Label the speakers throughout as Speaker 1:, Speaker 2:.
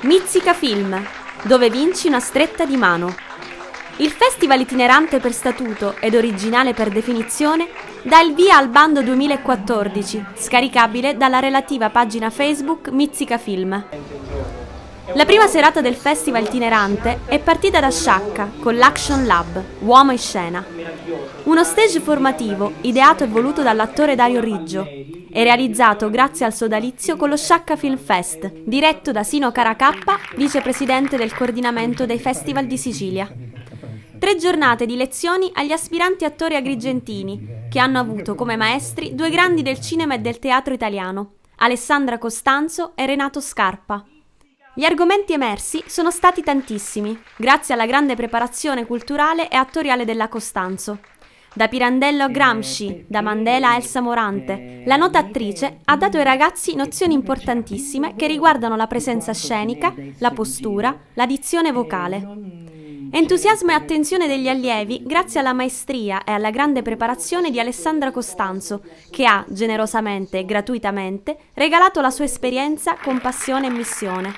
Speaker 1: Mizzica Film, dove vinci una stretta di mano. Il festival itinerante per statuto ed originale per definizione dà il via al bando 2014, scaricabile dalla relativa pagina Facebook Mizzica Film. La prima serata del festival itinerante è partita da Sciacca con l'Action Lab, Uomo in Scena. Uno stage formativo ideato e voluto dall'attore Dario Riggio e realizzato grazie al sodalizio con lo Sciacca Film Fest, diretto da Sino Caracappa, vicepresidente del coordinamento dei festival di Sicilia. 3 giornate di lezioni agli aspiranti attori agrigentini, che hanno avuto come maestri 2 grandi del cinema e del teatro italiano, Alessandra Costanzo e Renato Scarpa. Gli argomenti emersi sono stati tantissimi, grazie alla grande preparazione culturale e attoriale della Costanzo. Da Pirandello a Gramsci, da Mandela a Elsa Morante, la nota attrice ha dato ai ragazzi nozioni importantissime che riguardano la presenza scenica, la postura, la dizione vocale. Entusiasmo e attenzione degli allievi grazie alla maestria e alla grande preparazione di Alessandra Costanzo, che ha, generosamente e gratuitamente, regalato la sua esperienza con passione e missione.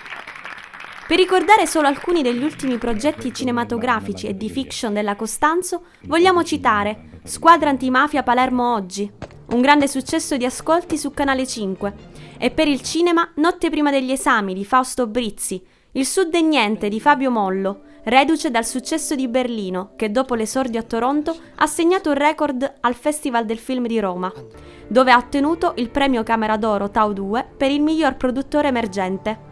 Speaker 1: Per ricordare solo alcuni degli ultimi progetti cinematografici e di fiction della Costanzo, vogliamo citare Squadra Antimafia Palermo Oggi, un grande successo di ascolti su Canale 5, e per il cinema Notte prima degli esami di Fausto Brizzi, Il Sud e Niente di Fabio Mollo, reduce dal successo di Berlino, che dopo l'esordio a Toronto ha segnato un record al Festival del Film di Roma, dove ha ottenuto il premio Camera d'Oro Tau 2 per il miglior produttore emergente.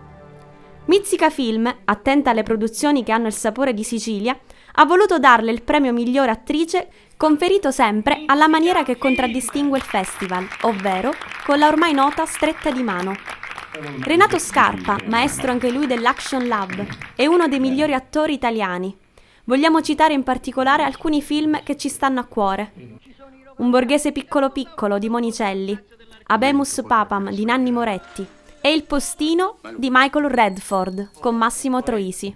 Speaker 1: Mizzica Film, attenta alle produzioni che hanno il sapore di Sicilia, ha voluto darle il premio migliore attrice, conferito sempre alla maniera che contraddistingue il festival, ovvero con la ormai nota stretta di mano. Renato Scarpa, maestro anche lui dell'Action Lab, è uno dei migliori attori italiani. Vogliamo citare in particolare alcuni film che ci stanno a cuore. Un borghese piccolo piccolo di Monicelli, Habemus Papam di Nanni Moretti e Il postino di Michael Redford con Massimo Troisi.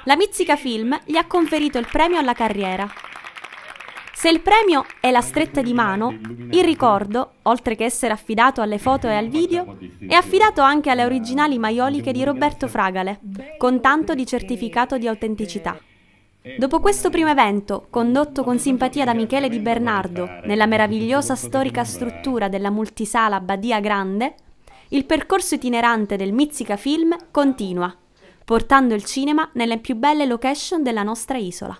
Speaker 1: La Mizzica Film gli ha conferito il premio alla carriera. Se il premio è la stretta di mano, il ricordo, oltre che essere affidato alle foto e al video, è affidato anche alle originali maioliche di Roberto Fragale, con tanto di certificato di autenticità. Dopo questo primo evento, condotto con simpatia da Michele Di Bernardo, nella meravigliosa storica struttura della multisala Badia Grande, il percorso itinerante del Mizzica Film continua, portando il cinema nelle più belle location della nostra isola.